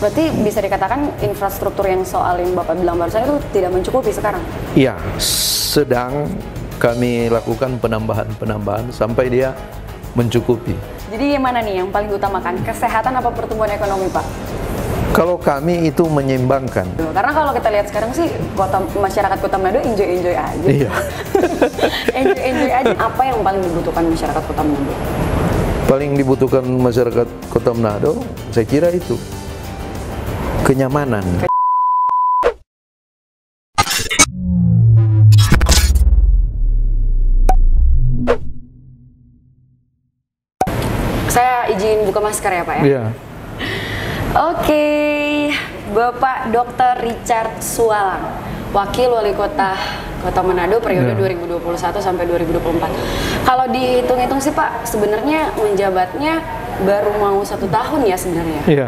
Berarti bisa dikatakan infrastruktur yang soal yang Bapak bilang barusan itu tidak mencukupi sekarang? Iya, sedang kami lakukan penambahan sampai dia mencukupi. Jadi yang mana nih yang paling diutamakan? Kesehatan apa pertumbuhan ekonomi, Pak? Kalau kami itu menyeimbangkan. Karena kalau kita lihat sekarang sih masyarakat Kota Manado enjoy aja. Iya. enjoy aja. Apa yang paling dibutuhkan masyarakat Kota Manado? Paling dibutuhkan masyarakat Kota Manado, saya kira itu kenyamanan. Saya izin buka masker ya, Pak ya? Iya. Oke, Bapak Dr. Richard Sualang, Wakil Wali Kota Kota Manado periode 2021 sampai 2024. Kalau dihitung-hitung sih Pak, sebenarnya menjabatnya baru mau 1 tahun ya sebenarnya. Iya.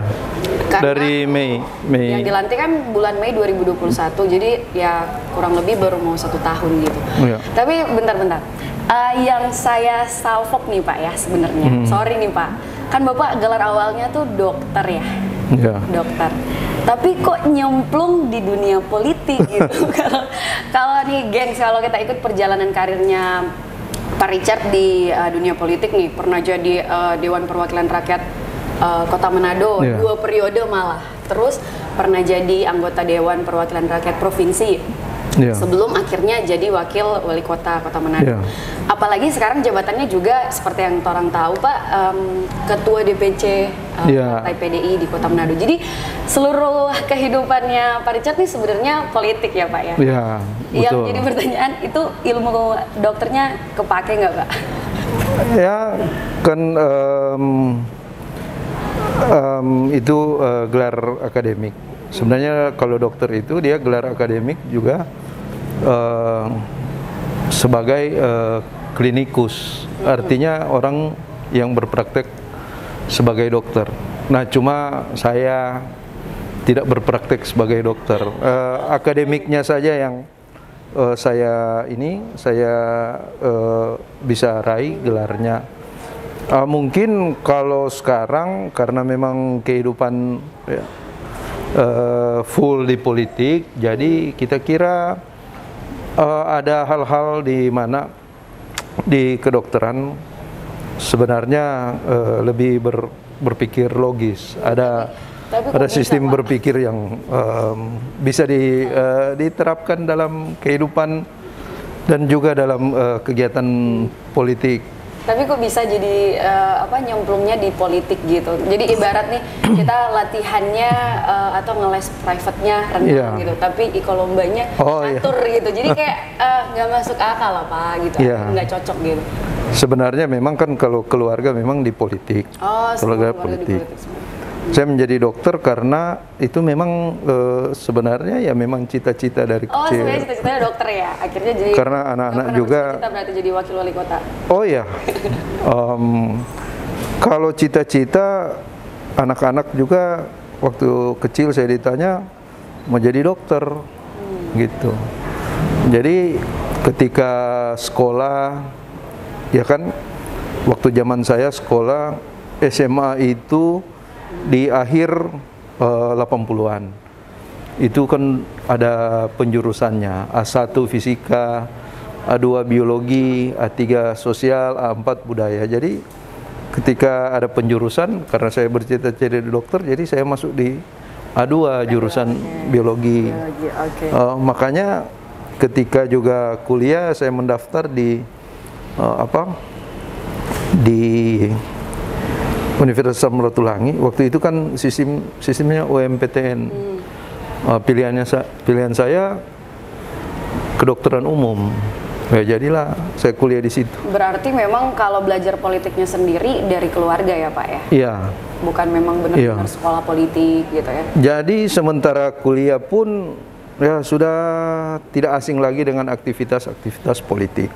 Karena dari Mei. Yang dilantik kan bulan Mei 2021, jadi ya kurang lebih baru mau 1 tahun gitu. Iya. Tapi bentar-bentar, yang saya salfok nih Pak ya sebenarnya, sorry nih Pak, kan Bapak gelar awalnya tuh dokter ya. Iya. Dokter. Tapi kok nyemplung di dunia politik gitu. Kalau nih gengs, kalau kita ikut perjalanan karirnya Pak Richard di dunia politik nih, pernah jadi Dewan Perwakilan Rakyat Kota Manado 2 periode malah. Terus pernah jadi anggota Dewan Perwakilan Rakyat Provinsi. Sebelum akhirnya jadi wakil wali kota Kota Manado. Apalagi sekarang jabatannya juga seperti yang orang tahu Pak, ketua DPC Partai PDI di Kota Manado. Jadi seluruh kehidupannya Pak Richard ini sebenarnya politik ya Pak ya? Iya, betul. Yang jadi pertanyaan itu ilmu dokternya kepake nggak Pak? Ya kan itu gelar akademik. Sebenarnya kalau dokter itu dia gelar akademik juga sebagai klinikus, artinya orang yang berpraktek sebagai dokter. Nah, cuma saya tidak berpraktek sebagai dokter. Akademiknya saja yang saya bisa raih gelarnya. Mungkin kalau sekarang karena memang kehidupan full di politik, jadi kita kira ada hal-hal di mana di kedokteran sebenarnya lebih berpikir logis, ada sistem berpikir yang bisa diterapkan dalam kehidupan dan juga dalam kegiatan politik. Tapi kok bisa jadi nyemplungnya di politik gitu. Jadi ibarat nih kita latihannya atau ngeles private-nya renang gitu, tapi ikolombanya atur gitu. Jadi kayak nggak masuk akal lah Pak gitu, nggak cocok gitu. Sebenarnya memang kan kalau keluarga memang di politik, keluarga politik. Saya menjadi dokter karena itu memang sebenarnya ya memang cita-cita dari kecil. Sebenarnya cita-citanya dokter ya, akhirnya jadi. Karena anak-anak juga. Cita berarti jadi wakil wali kota. Oh ya, kalau cita-cita anak-anak juga waktu kecil saya ditanya mau jadi dokter, gitu. Jadi ketika sekolah, ya kan, waktu zaman saya sekolah SMA itu di akhir 80-an itu kan ada penjurusannya, A1 fisika, A2 biologi, A3 sosial, A4 budaya. Jadi ketika ada penjurusan, karena saya bercita-cita jadi dokter, jadi saya masuk di A2 jurusan biologi. Makanya ketika juga kuliah saya mendaftar di Universitas Samratulangi. Waktu itu kan sistemnya UMPTN. Pilihan saya kedokteran umum. Ya jadilah saya kuliah di situ. Berarti memang kalau belajar politiknya sendiri dari keluarga ya Pak ya? Iya. Bukan memang benar-benar sekolah politik gitu ya? Jadi sementara kuliah pun ya sudah tidak asing lagi dengan aktivitas politik.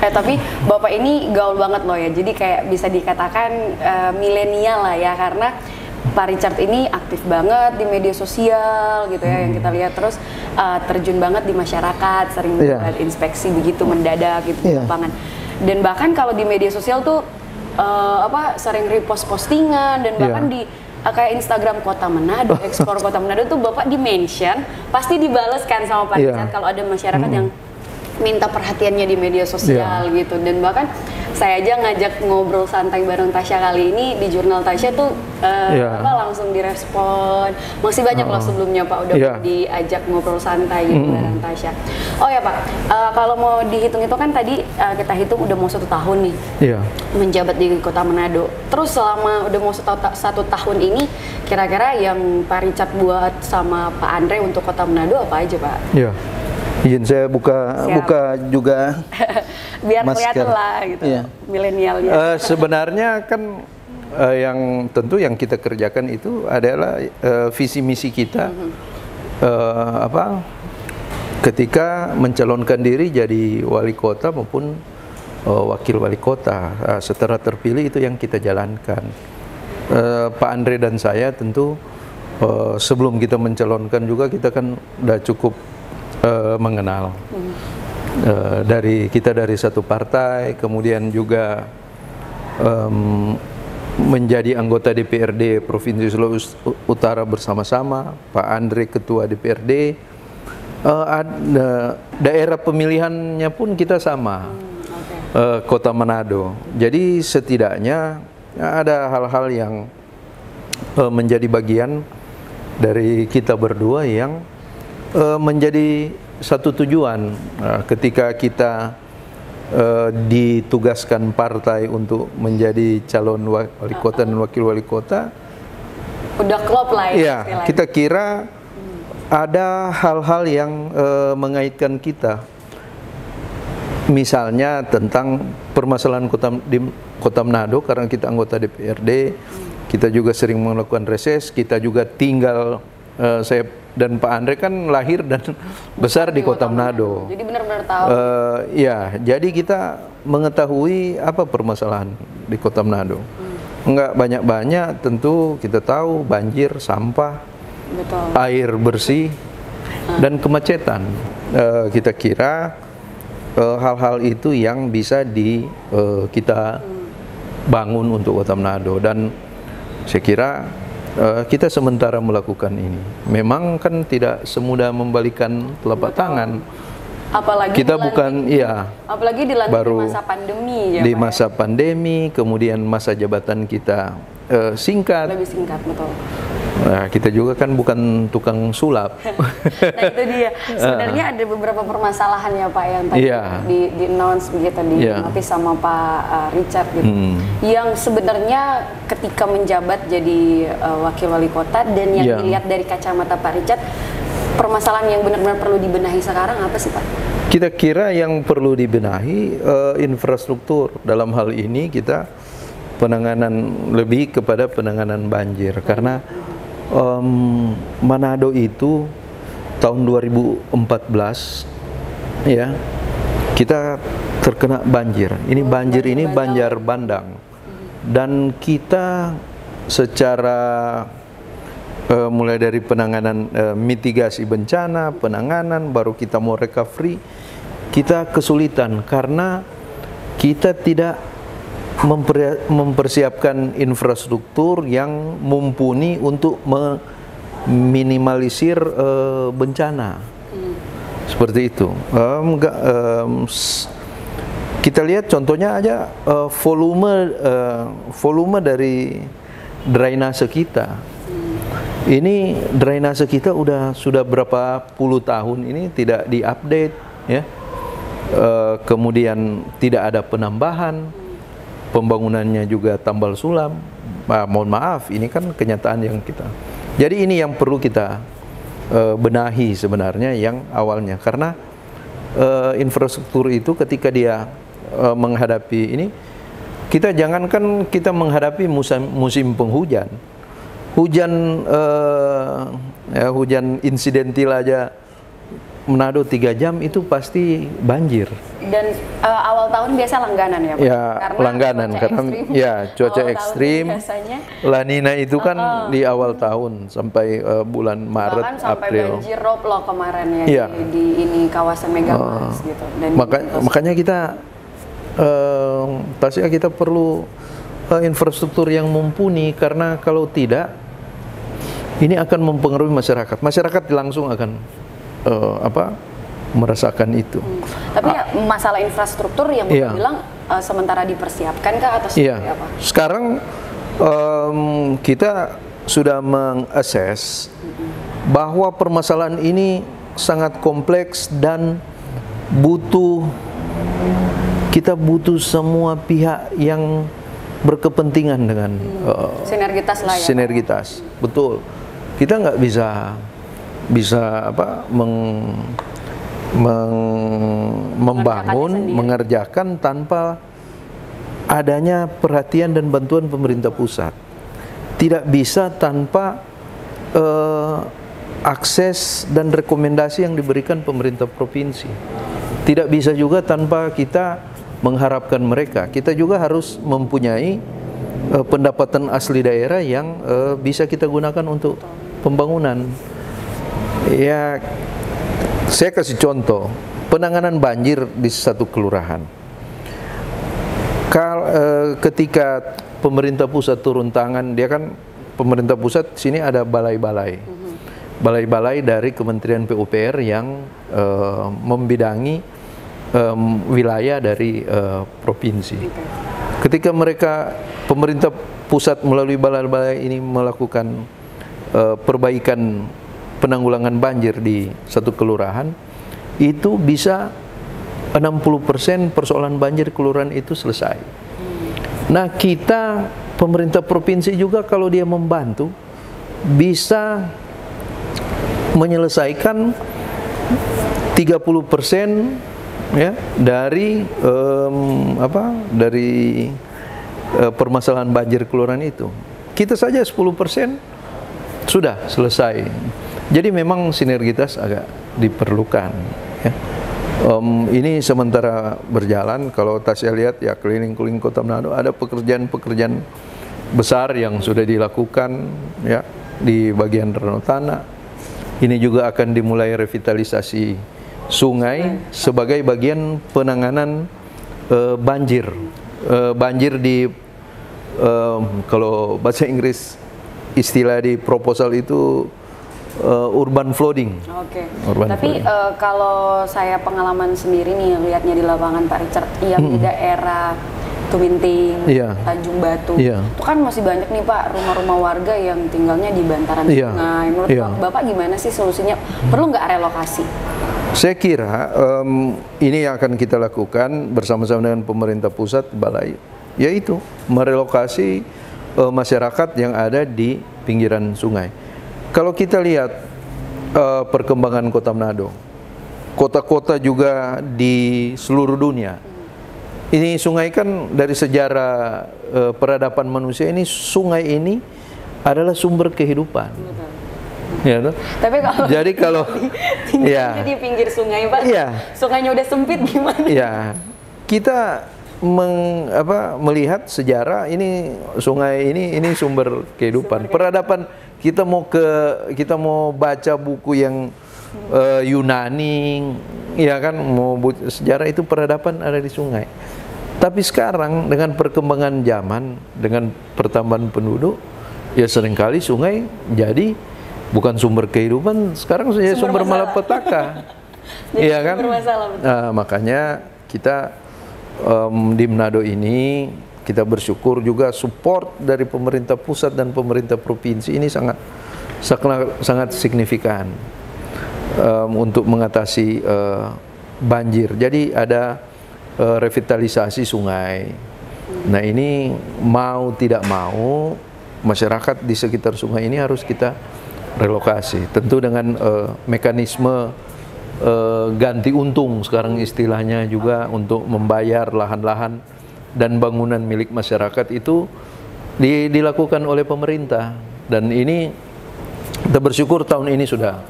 Tapi Bapak ini gaul banget loh ya, jadi kayak bisa dikatakan milenial lah ya, karena Pak Richard ini aktif banget di media sosial gitu ya, yang kita lihat, terus terjun banget di masyarakat, sering buat inspeksi begitu mendadak gitu di lapangan. Dan bahkan kalau di media sosial tuh sering repost postingan dan bahkan di kayak Instagram Kota Manado, Explore Kota Manado tuh Bapak di-mention, pasti dibales kan sama Pak Richard kalau ada masyarakat yang minta perhatiannya di media sosial gitu. Dan bahkan saya aja ngajak ngobrol santai bareng Tasya kali ini di jurnal Tasya tuh langsung direspon. Masih banyak loh sebelumnya Pak udah diajak ngobrol santai gitu bareng Tasya. Oh ya Pak, kalau mau dihitung itu kan tadi kita hitung udah mau 1 tahun nih menjabat di Kota Manado. Terus selama udah mau 1 tahun ini, kira-kira yang Pak Richard buat sama Pak Andre untuk Kota Manado apa aja Pak? Izin saya buka juga biar masker. Kelihatan lah gitu, milenialnya. Sebenarnya kan yang tentu yang kita kerjakan itu adalah visi misi kita ketika mencalonkan diri jadi wali kota maupun wakil wali kota. Setelah terpilih itu yang kita jalankan. Pak Andre dan saya tentu sebelum kita mencalonkan juga kita kan udah cukup mengenal dari satu partai, kemudian juga menjadi anggota DPRD Provinsi Sulawesi Utara bersama-sama. Pak Andre ketua DPRD, daerah pemilihannya pun kita sama, Kota Manado. Jadi setidaknya ada hal-hal yang menjadi bagian dari kita berdua yang menjadi satu tujuan ketika kita ditugaskan partai untuk menjadi calon wali kota dan wakil wali kota. Udah klop lah ya. Kita kira ada hal-hal yang mengaitkan kita. Misalnya tentang permasalahan Kota Manado, karena kita anggota DPRD, kita juga sering melakukan reses, kita juga tinggal saya dan Pak Andre kan lahir dan besar di Kota Manado. Jadi benar-benar tahu. Jadi kita mengetahui apa permasalahan di Kota Manado. Enggak banyak-banyak, tentu kita tahu banjir, sampah, air bersih, dan kemacetan. Kita kira hal-hal itu yang bisa kita bangun untuk Kota Manado, dan saya kira kita sementara melakukan ini. Memang kan tidak semudah membalikan telapak tangan. Apalagi kita apalagi di masa pandemi ya, di masa pandemi, kemudian masa jabatan kita singkat. Lebih singkat, betul. Nah, kita juga kan bukan tukang sulap. Nah itu dia. Sebenarnya ada beberapa permasalahan ya Pak yang tadi di-announce begitu di notis sama Pak Richard gitu. Yang sebenarnya ketika menjabat jadi wakil wali kota dan yang dilihat dari kacamata Pak Richard, permasalahan yang benar-benar perlu dibenahi sekarang apa sih Pak? Kita kira yang perlu dibenahi infrastruktur. Dalam hal ini kita lebih kepada penanganan banjir, karena Manado itu tahun 2014 ya kita terkena banjir. Ini banjir ini banjir bandang, dan kita secara mulai dari penanganan mitigasi bencana, penanganan, baru kita mau recovery, kita kesulitan karena kita tidak mempersiapkan infrastruktur yang mumpuni untuk meminimalisir bencana. Seperti itu. Kita lihat contohnya aja volume dari drainase kita. Ini drainase kita sudah berapa puluh tahun ini tidak diupdate, ya. Kemudian tidak ada penambahan. Pembangunannya juga tambal sulam. Mohon maaf, ini kan kenyataan yang kita. Jadi ini yang perlu kita benahi sebenarnya yang awalnya, karena infrastruktur itu ketika dia menghadapi ini, kita jangankan kita menghadapi musim penghujan, hujan insidentil aja Manado 3 jam itu pasti banjir. Dan awal tahun biasa langganan ya Pak? Ya, langganan karena cuaca ekstrim. La Nina itu kan di awal tahun sampai bulan Maret, April. Sampai banjir rob loh kemarin ya, di ini kawasan Megamas gitu. Dan makanya kita Tasya kita perlu infrastruktur yang mumpuni, karena kalau tidak ini akan mempengaruhi masyarakat. Masyarakat langsung akan merasakan itu. Tapi ya, masalah infrastruktur yang Bapak bilang sementara dipersiapkan kah atau seperti apa? Sekarang kita sudah mengakses bahwa permasalahan ini sangat kompleks dan kita butuh semua pihak yang berkepentingan dengan sinergitas lah ya. Sinergitas, betul. Kita nggak bisa membangun, mengerjakan tanpa adanya perhatian dan bantuan pemerintah pusat. Tidak bisa tanpa akses dan rekomendasi yang diberikan pemerintah provinsi. Tidak bisa juga tanpa kita mengharapkan mereka. Kita juga harus mempunyai pendapatan asli daerah yang bisa kita gunakan untuk pembangunan. Ya, saya kasih contoh penanganan banjir di satu kelurahan. Ketika pemerintah pusat turun tangan, dia kan pemerintah pusat sini ada balai-balai dari Kementerian PUPR yang membidangi wilayah dari provinsi. Ketika pemerintah pusat melalui balai-balai ini melakukan perbaikan penanggulangan banjir di satu kelurahan, itu bisa 60% persoalan banjir kelurahan itu selesai. Nah, kita pemerintah provinsi juga kalau dia membantu bisa menyelesaikan 30% ya dari permasalahan banjir kelurahan itu. Kita saja 10% sudah selesai. Jadi memang sinergitas agak diperlukan ya. Ini sementara berjalan. Kalau saya lihat ya keliling-keliling Kota Manado ada pekerjaan-pekerjaan besar yang sudah dilakukan ya di bagian Danau Tanah. Ini juga akan dimulai revitalisasi sungai sebagai bagian penanganan banjir. Banjir di kalau bahasa Inggris istilah di proposal itu urban flooding. Oke. Tapi kalau saya pengalaman sendiri nih lihatnya di lapangan Pak Richard, yang di daerah Tuminting, Tanjung Batu, itu kan masih banyak nih Pak rumah-rumah warga yang tinggalnya di bantaran sungai. Menurut Bapak gimana sih solusinya? Perlu nggak relokasi? Saya kira ini yang akan kita lakukan bersama-sama dengan pemerintah pusat, balai, yaitu merelokasi masyarakat yang ada di pinggiran sungai. Kalau kita lihat perkembangan Kota Manado, kota-kota juga di seluruh dunia, ini sungai kan dari sejarah peradaban manusia ini, sungai ini adalah sumber kehidupan. Ya, tapi kalau tinggalnya di pinggir sungai Pak, sungainya udah sempit gimana? Ya, kita melihat sejarah ini sungai ini sumber kehidupan. Peradaban kita mau baca buku yang Yunani, ya kan, mau sejarah itu peradaban ada di sungai. Tapi sekarang dengan perkembangan zaman, dengan pertambahan penduduk, ya seringkali sungai jadi bukan sumber kehidupan, sekarang saja sumber malapetaka. Iya kan? Nah, makanya kita di Manado ini kita bersyukur juga support dari pemerintah pusat dan pemerintah provinsi ini sangat signifikan untuk mengatasi banjir. Jadi ada revitalisasi sungai. Nah, ini mau tidak mau masyarakat di sekitar sungai ini harus kita relokasi. Tentu dengan mekanisme ganti untung sekarang istilahnya juga untuk membayar lahan-lahan dan bangunan milik masyarakat itu dilakukan oleh pemerintah, dan ini kita bersyukur tahun ini sudah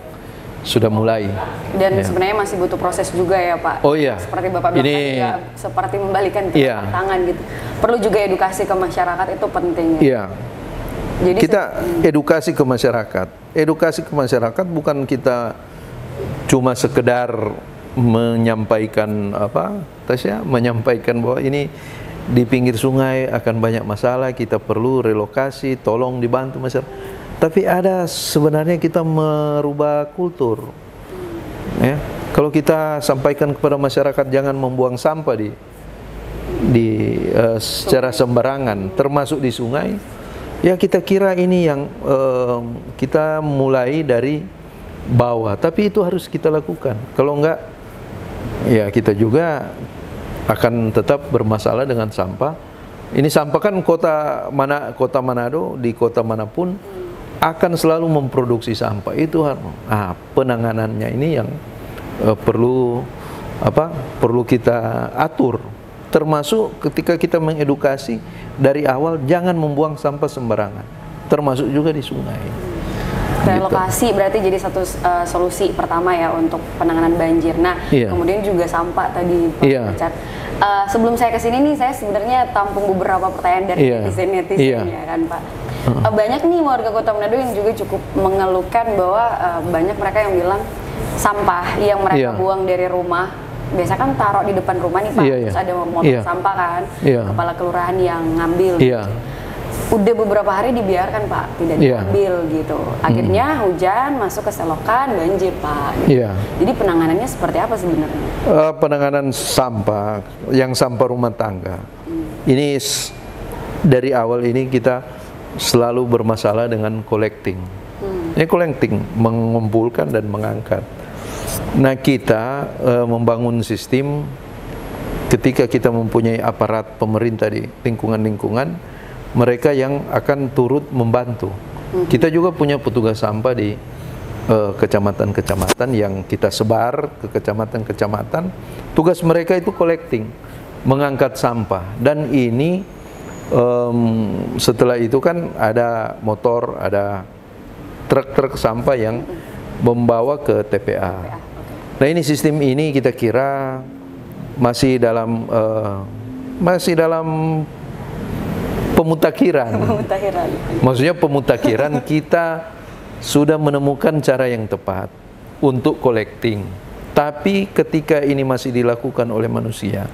mulai. Dan sebenarnya masih butuh proses juga ya Pak. Oh iya. Seperti Bapak bilang tadi ya, seperti membalikan tangan gitu. Perlu juga edukasi ke masyarakat, itu penting ya. Iya. Jadi kita edukasi ke masyarakat. Edukasi ke masyarakat bukan kita cuma sekedar menyampaikan menyampaikan bahwa ini di pinggir sungai akan banyak masalah, kita perlu relokasi, tolong dibantu masyarakat. tapi ada sebenarnya kita merubah kultur. Ya, kalau kita sampaikan kepada masyarakat jangan membuang sampah secara sembarangan, termasuk di sungai, ya kita kira ini yang kita mulai dari bawah, tapi itu harus kita lakukan. Kalau enggak, ya kita juga akan tetap bermasalah dengan sampah. Ini sampah kan kota Manado, di kota manapun akan selalu memproduksi sampah. Itu penanganannya ini yang perlu kita atur. Termasuk ketika kita mengedukasi dari awal jangan membuang sampah sembarangan, termasuk juga di sungai. Relokasi berarti jadi satu solusi pertama ya untuk penanganan banjir. Nah, kemudian juga sampah tadi Pak Richard. Sebelum saya kesini nih, saya sebenarnya tampung beberapa pertanyaan dari netizen ya kan Pak. Banyak nih warga Kota Manado yang juga cukup mengeluhkan bahwa banyak mereka yang bilang sampah yang mereka buang dari rumah, biasa kan taruh di depan rumah nih Pak, terus ada motor sampah kan, kepala kelurahan yang ngambil. Udah beberapa hari dibiarkan Pak, tidak diambil gitu. Akhirnya hujan masuk ke selokan, banjir Pak. Jadi penanganannya seperti apa sebenarnya? Penanganan sampah, yang sampah rumah tangga, ini dari awal ini kita selalu bermasalah dengan collecting. Ini collecting, mengumpulkan dan mengangkat. Nah kita membangun sistem ketika kita mempunyai aparat pemerintah di lingkungan-lingkungan, mereka yang akan turut membantu. Kita juga punya petugas sampah di kecamatan-kecamatan yang kita sebar ke kecamatan-kecamatan. Tugas mereka itu collecting, mengangkat sampah. Dan ini setelah itu kan ada motor, ada truk-truk sampah yang membawa ke TPA. Nah ini sistem ini kita kira masih dalam pemutakhiran. Maksudnya pemutakhiran, kita sudah menemukan cara yang tepat untuk collecting. Tapi ketika ini masih dilakukan oleh manusia,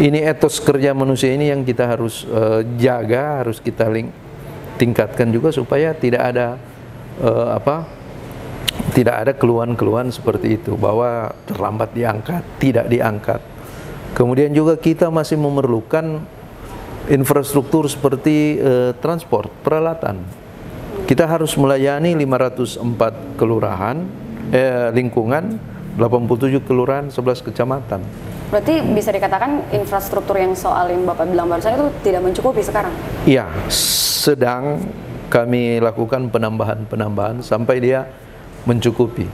ini etos kerja manusia ini yang kita harus jaga, harus kita tingkatkan juga supaya tidak ada keluhan-keluhan seperti itu, bahwa terlambat diangkat, tidak diangkat. Kemudian juga kita masih memerlukan infrastruktur seperti transport, peralatan. Kita harus melayani 504 kelurahan, lingkungan, 87 kelurahan, 11 kecamatan. Berarti bisa dikatakan infrastruktur yang soal yang Bapak bilang barusan itu tidak mencukupi sekarang? Iya, sedang kami lakukan penambahan sampai dia mencukupi.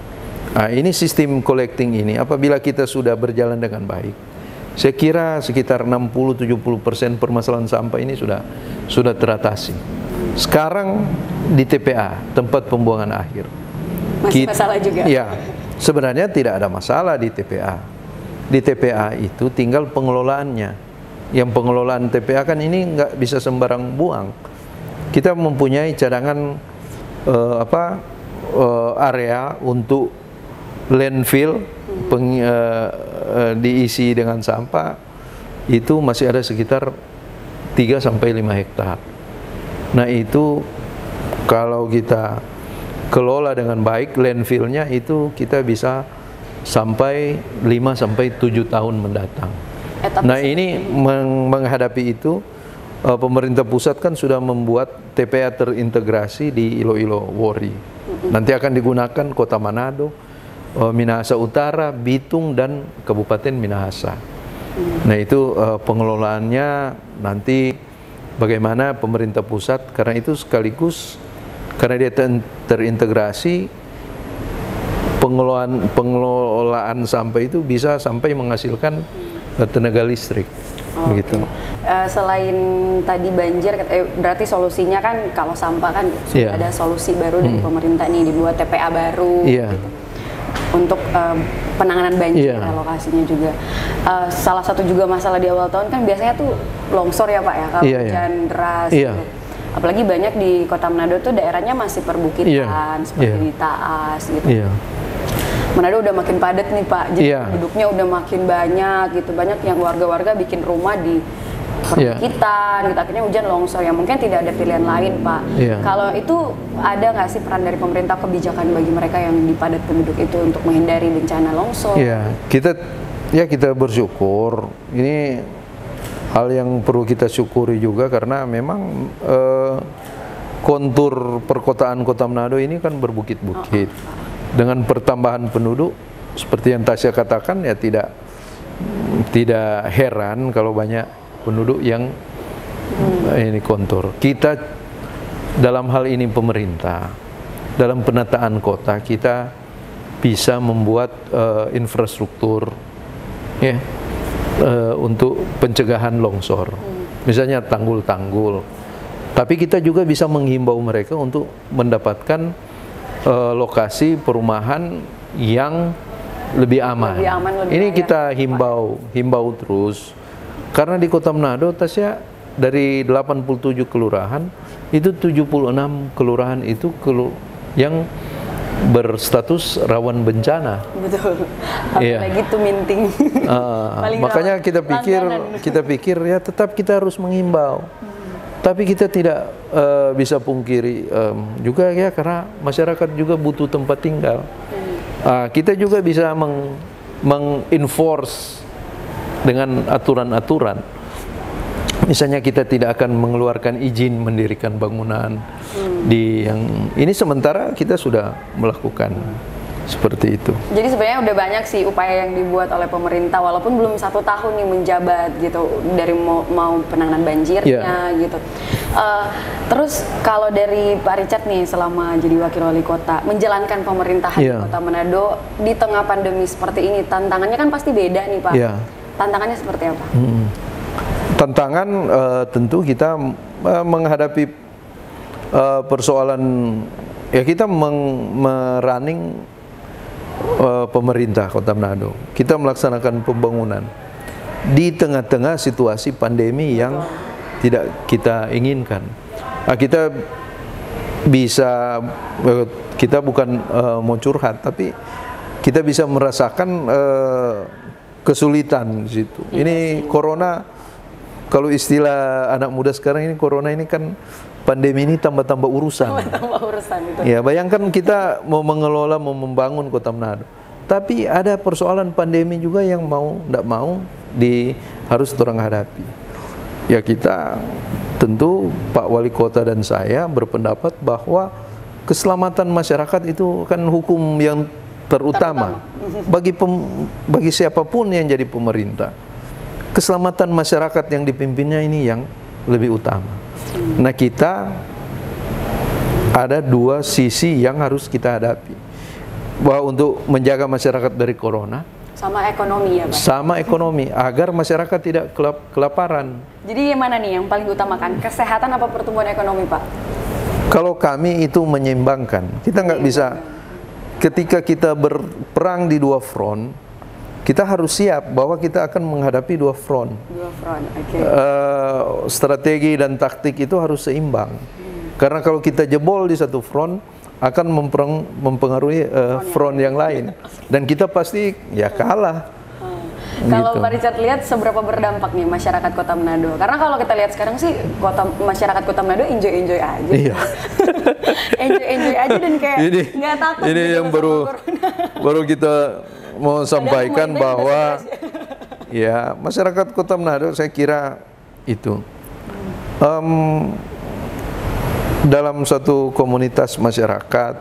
Nah, ini sistem collecting ini, apabila kita sudah berjalan dengan baik, saya kira sekitar 60-70% permasalahan sampah ini sudah teratasi. Sekarang di TPA, tempat pembuangan akhir, masih masalah juga? Ya, sebenarnya tidak ada masalah di TPA. Di TPA itu tinggal pengelolaannya. Yang pengelolaan TPA kan ini nggak bisa sembarang buang. Kita mempunyai cadangan area untuk landfill, diisi dengan sampah, itu masih ada sekitar 3-5 hektar. Nah itu kalau kita kelola dengan baik landfillnya, itu kita bisa sampai 5-7 tahun mendatang. Nah ini menghadapi itu, pemerintah pusat kan sudah membuat TPA terintegrasi di Iloilo Wori. Nanti akan digunakan Kota Manado, Minahasa Utara, Bitung, dan Kabupaten Minahasa. Nah itu pengelolaannya nanti bagaimana pemerintah pusat, karena itu sekaligus karena dia terintegrasi, pengelolaan sampah itu bisa sampai menghasilkan tenaga listrik. Begitu. Selain tadi banjir, berarti solusinya kan kalau sampah kan sudah ada solusi baru dari pemerintah nih, dibuat TPA baru. Gitu. Untuk penanganan banjir, lokasinya juga. Salah satu juga masalah di awal tahun kan biasanya tuh longsor ya Pak ya, kalau hujan deras. Gitu. Apalagi banyak di Kota Manado tuh daerahnya masih perbukitan, seperti di Taas gitu. Manado udah makin padat nih Pak, jadi penduduknya udah makin banyak gitu. Banyak yang warga-warga bikin rumah di perbukitan, gitu. Akhirnya hujan longsor yang mungkin tidak ada pilihan lain, Pak. Kalau itu ada nggak sih peran dari pemerintah, kebijakan bagi mereka yang di padat penduduk itu untuk menghindari bencana longsor? Kita bersyukur. Ini hal yang perlu kita syukuri juga karena memang kontur perkotaan Kota Manado ini kan berbukit-bukit. Dengan pertambahan penduduk seperti yang Tasya katakan, ya tidak heran kalau banyak penduduk yang ini kontur. Kita dalam hal ini pemerintah, dalam penataan kota kita bisa membuat infrastruktur untuk pencegahan longsor. Misalnya tanggul-tanggul. Tapi kita juga bisa menghimbau mereka untuk mendapatkan lokasi perumahan yang lebih aman. Ini kita himbau terus. Karena di Kota Manado, Tasya, dari 87 kelurahan, itu 76 kelurahan itu yang berstatus rawan bencana. Betul. Apalagi itu minting. Makanya kita pikir ya tetap kita harus menghimbau. Tapi kita tidak bisa pungkiri juga ya, karena masyarakat juga butuh tempat tinggal. Kita juga bisa mengenforce dengan aturan-aturan. Misalnya kita tidak akan mengeluarkan izin mendirikan bangunan di yang ini, sementara kita sudah melakukan seperti itu. Jadi sebenarnya udah banyak sih upaya yang dibuat oleh pemerintah walaupun belum 1 tahun nih menjabat gitu, dari mau penanganan banjirnya gitu. Terus kalau dari Pak Richard nih selama jadi wakil wali kota menjalankan pemerintahan di Kota Manado di tengah pandemi seperti ini, tantangannya kan pasti beda nih Pak. Tantangannya seperti apa? Tantangan tentu kita menghadapi persoalan ya, kita merunning pemerintah Kota Manado. Kita melaksanakan pembangunan di tengah-tengah situasi pandemi yang tidak kita inginkan. Kita bisa, kita bukan mau curhat, tapi kita bisa merasakan kesulitan di situ. Ini corona, kalau istilah anak muda sekarang ini, corona ini kan pandemi ini tambah-tambah urusan. Tambah urusan itu. Ya, bayangkan kita mau mengelola, mau membangun Kota Manado, tapi ada persoalan pandemi juga yang tidak mau harus orang hadapi. Ya, kita tentu Pak Wali Kota dan saya berpendapat bahwa keselamatan masyarakat itu kan hukum yang terutama bagi siapapun yang jadi pemerintah. Keselamatan masyarakat yang dipimpinnya ini yang lebih utama. Nah, kita ada 2 sisi yang harus kita hadapi. Bahwa untuk menjaga masyarakat dari corona, sama ekonomi ya Pak? Sama ekonomi, agar masyarakat tidak kelaparan. Jadi yang mana nih yang paling utamakan? Kesehatan apa pertumbuhan ekonomi Pak? Kalau kami itu menyeimbangkan. Kita nggak bisa, ketika kita berperang di 2 front, kita harus siap bahwa kita akan menghadapi 2 front. 2 front, strategi dan taktik itu harus seimbang. Karena kalau kita jebol di 1 front, akan mempengaruhi front yang lain. Dan kita pasti ya kalah. Kalau Pak Richard lihat seberapa berdampak nih masyarakat Kota Manado? Karena kalau kita lihat sekarang sih masyarakat Kota Manado enjoy aja. Iya. enjoy aja dan kayak nggak takut. Ini gitu yang baru kita mau sampaikan bahwa ya masyarakat Kota Manado, saya kira itu dalam satu komunitas masyarakat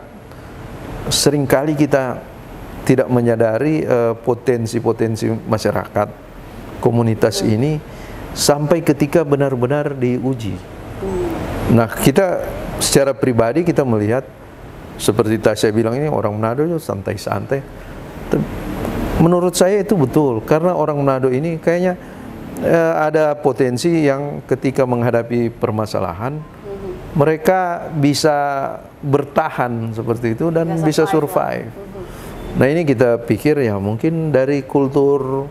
seringkali kita tidak menyadari potensi-potensi masyarakat komunitas ini sampai ketika benar-benar diuji. Nah, kita secara pribadi kita melihat seperti Tasya bilang, ini orang Manado itu santai-santai. Menurut saya itu betul, karena orang Manado ini kayaknya ada potensi yang ketika menghadapi permasalahan mereka bisa bertahan seperti itu dan bisa survive. Nah, ini kita pikir ya mungkin dari kultur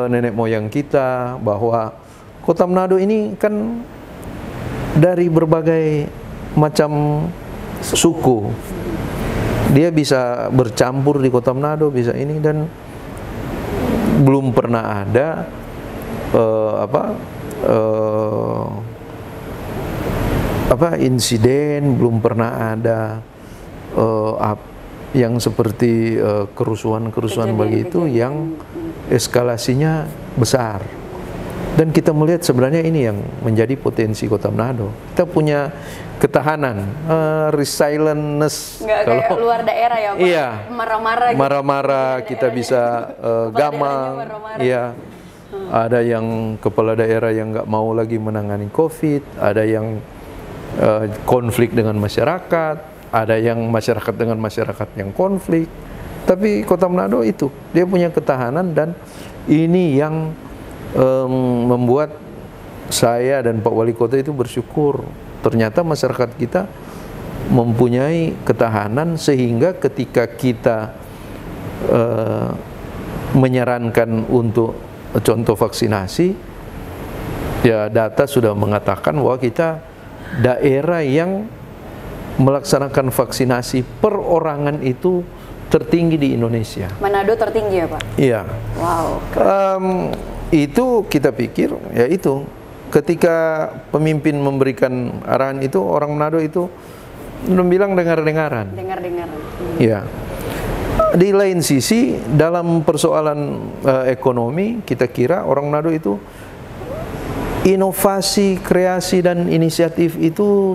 nenek moyang kita, bahwa Kota Manado ini kan dari berbagai macam suku. Dia bisa bercampur di Kota Manado, bisa ini, dan belum pernah ada insiden, belum pernah ada yang seperti kerusuhan-kerusuhan begitu yang eskalasinya besar. Dan kita melihat sebenarnya ini yang menjadi potensi Kota Manado. Kita punya ketahanan, resilientness. Nggak kayak luar daerah ya, Pak? Iya. Marah-marah gitu. Marah-marah, kita bisa gamang. Iya. Ada yang kepala daerah yang nggak mau lagi menangani COVID, ada yang konflik dengan masyarakat, ada yang masyarakat dengan masyarakat yang konflik. Tapi Kota Manado itu, dia punya ketahanan, dan ini yang membuat saya dan Pak Wali Kota itu bersyukur. Ternyata masyarakat kita mempunyai ketahanan sehingga ketika kita menyarankan untuk contoh vaksinasi, ya data sudah mengatakan bahwa kita daerah yang melaksanakan vaksinasi perorangan itu tertinggi di Indonesia. Manado tertinggi ya, Pak? Iya. Wow. Itu kita pikir, ya itu ketika pemimpin memberikan arahan itu, orang Manado itu bilang dengar-dengaran. Dengar-dengaran. Ya. Di lain sisi, dalam persoalan ekonomi, kita kira orang Manado itu inovasi, kreasi, dan inisiatif itu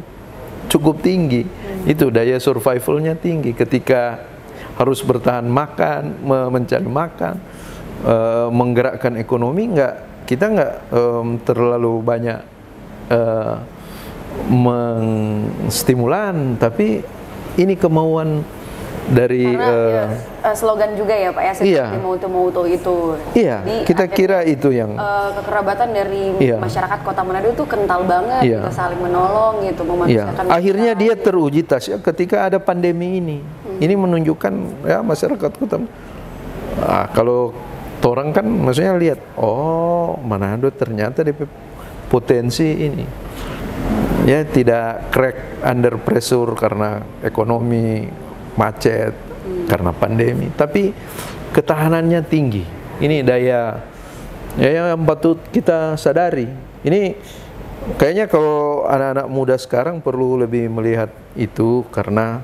cukup tinggi. Itu daya survivalnya tinggi ketika harus bertahan makan, mencari makan, menggerakkan ekonomi. Kita nggak terlalu banyak mengstimulan, tapi ini kemauan dari slogan juga ya, Pak ya, seperti Mauto itu. Iya, kita kira itu yang kekerabatan dari masyarakat Kota Manado itu kental banget, kita saling menolong gitu, memanusiakan. Akhirnya dia teruji ketika ada pandemi ini. Ini menunjukkan ya masyarakat Kota. Kalau orang kan maksudnya lihat, oh Manado ternyata DP potensi ini. Ya tidak crack under pressure karena ekonomi, macet, karena pandemi, tapi ketahanannya tinggi. Ini daya yang patut kita sadari. Ini kayaknya kalau anak-anak muda sekarang perlu lebih melihat itu, karena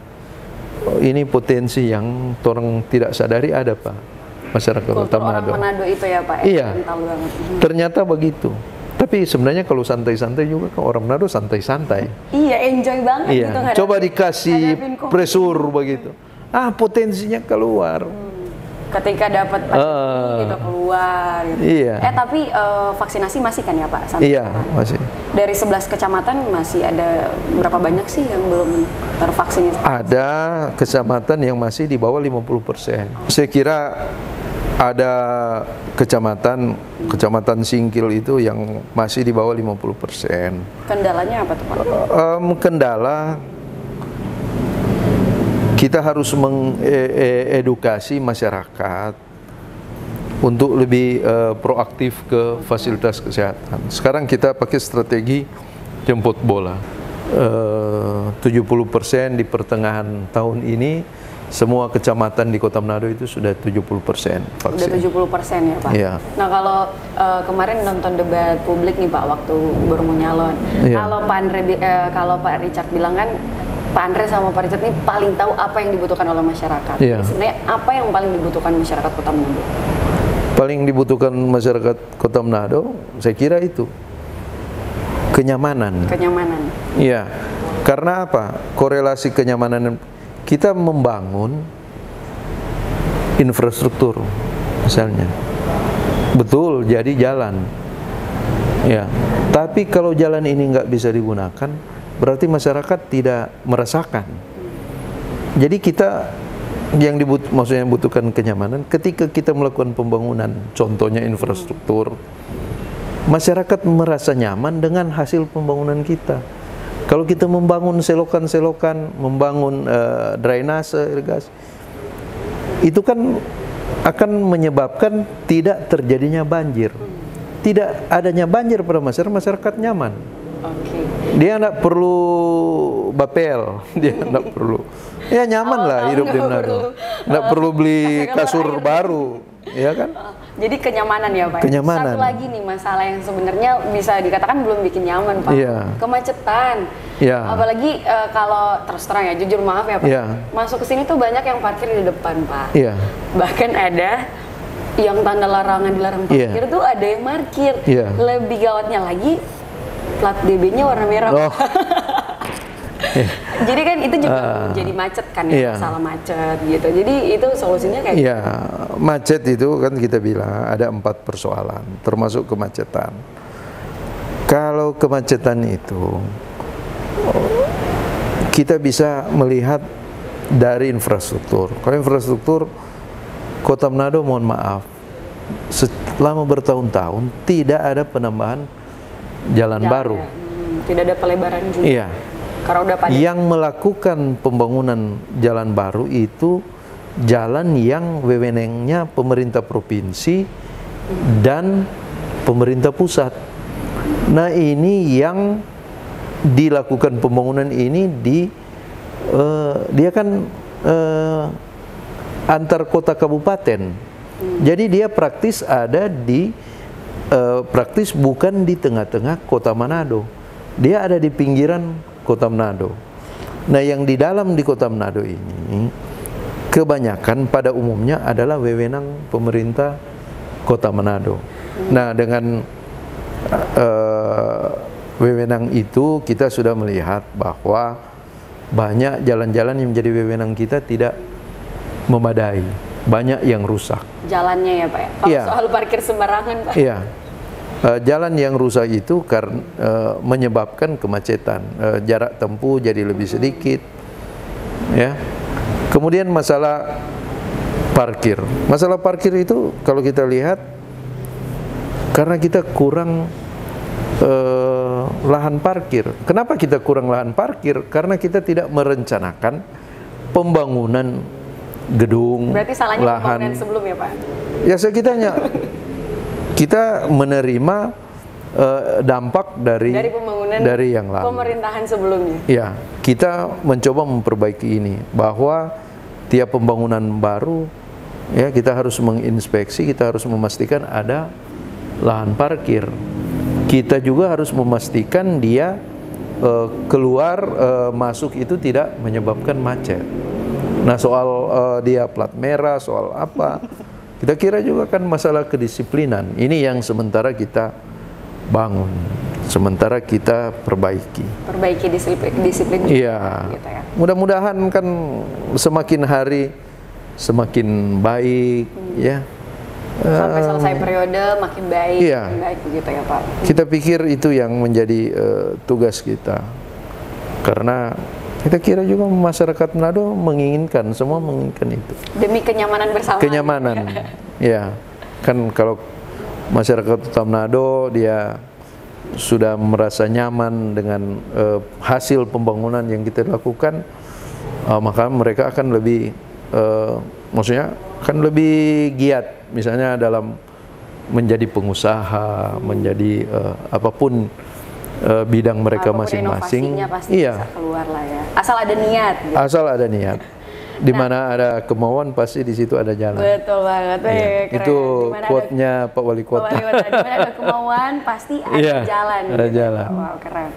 ini potensi yang orang tidak sadari ada, Pak, masyarakat Kota Manado. Orang Manado itu ya, Pak. Iya. Ternyata begitu. Tapi sebenarnya kalau santai-santai juga, kan orang Manado santai-santai. Iya, enjoy banget gitu. Coba dikasih pressure begitu. Potensinya keluar. Ketika dapat gitu keluar gitu. Iya. Tapi vaksinasi masih kan ya, Pak? Iya, masih. Dari 11 kecamatan masih ada berapa banyak sih yang belum tervaksin? Ada kecamatan yang masih di bawah 50%. Saya kira ada kecamatan Singkil itu yang masih di bawah 50%. Kendalanya apa tuh, Pak? Kendala kita harus mengedukasi masyarakat untuk lebih proaktif ke fasilitas kesehatan. Sekarang kita pakai strategi jemput bola. 70% di pertengahan tahun ini, semua kecamatan di Kota Manado itu sudah 70% vaksin. Sudah 70% ya, Pak? Iya. Nah, kalau kemarin nonton debat publik nih, Pak, waktu baru mau nyalon. Iya. Kalau Pak Richard bilang kan, Pak Andre sama Pak Richard ini paling tahu apa yang dibutuhkan oleh masyarakat. Iya. Sebenarnya apa yang paling dibutuhkan masyarakat Kota Manado? Paling dibutuhkan masyarakat Kota Manado, saya kira itu kenyamanan. Kenyamanan. Iya. Karena apa? Korelasi kenyamanan, kita membangun infrastruktur misalnya. Betul, jadi jalan. Ya. Tapi kalau jalan ini nggak bisa digunakan, berarti masyarakat tidak merasakan. Jadi kita maksudnya butuhkan kenyamanan ketika kita melakukan pembangunan, contohnya infrastruktur. Masyarakat merasa nyaman dengan hasil pembangunan kita. Kalau kita membangun selokan-selokan, membangun drainase, irigasi, itu kan akan menyebabkan tidak terjadinya banjir. Tidak adanya banjir pada masyarakat nyaman. Dia tidak perlu bapel, dia tidak perlu. Ya nyaman lah hidup di Manado. Tidak perlu beli kasur baru. ya kan? Jadi kenyamanan ya Pak. Kenyamanan. Satu lagi nih masalah yang sebenarnya bisa dikatakan belum bikin nyaman Pak. Iya. Kemacetan. Iya. Apalagi kalau terus terang ya, jujur maaf ya Pak. Iya. Masuk ke sini tuh banyak yang parkir di depan Pak. Iya. Bahkan ada yang tanda larangan dilarang parkir tuh ada yang parkir. Iya. Lebih gawatnya lagi plat DB-nya warna merah. Oh. Jadi kan itu juga jadi macet kan ya, masalah macet gitu. Jadi itu solusinya kayak Iya, macet itu kan kita bilang ada 4 persoalan, termasuk kemacetan. Kalau kemacetan itu kita bisa melihat dari infrastruktur. Kalau infrastruktur Kota Manado, mohon maaf, selama bertahun-tahun tidak ada penambahan jalan baru. Ya. Tidak ada pelebaran juga. Iya. Karena udah padat. Yang melakukan pembangunan jalan baru itu jalan yang wewenangnya pemerintah provinsi dan pemerintah pusat. Nah, ini yang dilakukan pembangunan ini dia kan antar kota kabupaten. Jadi dia praktis ada di praktis bukan di tengah-tengah Kota Manado. Dia ada di pinggiran Kota Manado. Nah, yang di dalam di Kota Manado ini kebanyakan pada umumnya adalah wewenang pemerintah Kota Manado. Nah, dengan wewenang itu kita sudah melihat bahwa banyak jalan-jalan yang menjadi wewenang kita tidak memadai, banyak yang rusak. Jalannya ya Pak ya? Kalau soal parkir sembarangan Pak? Iya. Jalan yang rusak itu karena menyebabkan kemacetan, jarak tempuh jadi lebih sedikit, ya. Kemudian masalah parkir itu kalau kita lihat karena kita kurang lahan parkir. Kenapa kita kurang lahan parkir? Karena kita tidak merencanakan pembangunan gedung. Berarti salahnya lahan. pembangunan sebelum ya Pak? Ya sekitarnya. Kita menerima dampak dari pembangunan dari yang lalu. Pemerintahan sebelumnya. Ya, kita mencoba memperbaiki ini bahwa tiap pembangunan baru ya kita harus menginspeksi, kita harus memastikan ada lahan parkir. Kita juga harus memastikan dia keluar masuk itu tidak menyebabkan macet. Nah, soal dia plat merah, soal apa? Kita kira juga kan masalah kedisiplinan. Ini yang sementara kita bangun, sementara kita perbaiki. Perbaiki disiplin. Iya. Gitu ya. Mudah-mudahan kan semakin hari semakin baik, ya. Sampai selesai periode makin baik, iya. makin baik begitu ya Pak. Kita pikir itu yang menjadi tugas kita. Karena kita kira juga masyarakat Manado menginginkan, semua menginginkan itu. Demi kenyamanan bersama. Kenyamanan, ya. Kan kalau masyarakat Kota Manado dia sudah merasa nyaman dengan hasil pembangunan yang kita lakukan, maka mereka akan lebih, maksudnya akan lebih giat, misalnya dalam menjadi pengusaha, menjadi apapun bidang mereka masing-masing. Iya. Bisa keluar lah ya. Asal ada niat. Gitu. Asal ada niat. Di mana ada kemauan pasti di situ ada jalan. Betul banget. Ya. Itu quote-nya Pak Wali Kota. Di mana ada kemauan pasti ada jalan. Ada gitu. jalan. Wow, keren.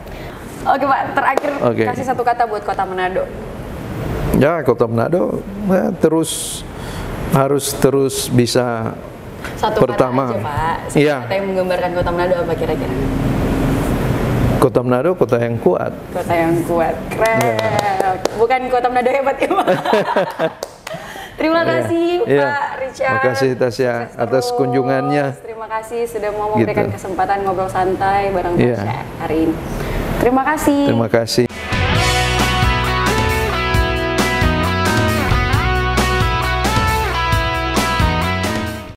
Oke Pak, terakhir kasih satu kata buat Kota Manado. Ya, Kota Manado harus terus bisa. Satu pertama, kata aja Pak. Satu kata yang menggambarkan Kota Manado apa kira-kira? Kota Manado kota yang kuat. Kota yang kuat, keren. Yeah. Bukan Kota Manado hebat ya Pak. Terima kasih Pak Richard. Terima kasih Tasya atas kunjungannya. Terima kasih sudah mau memberikan kesempatan ngobrol santai bareng Tasya hari ini. Terima kasih. Terima kasih.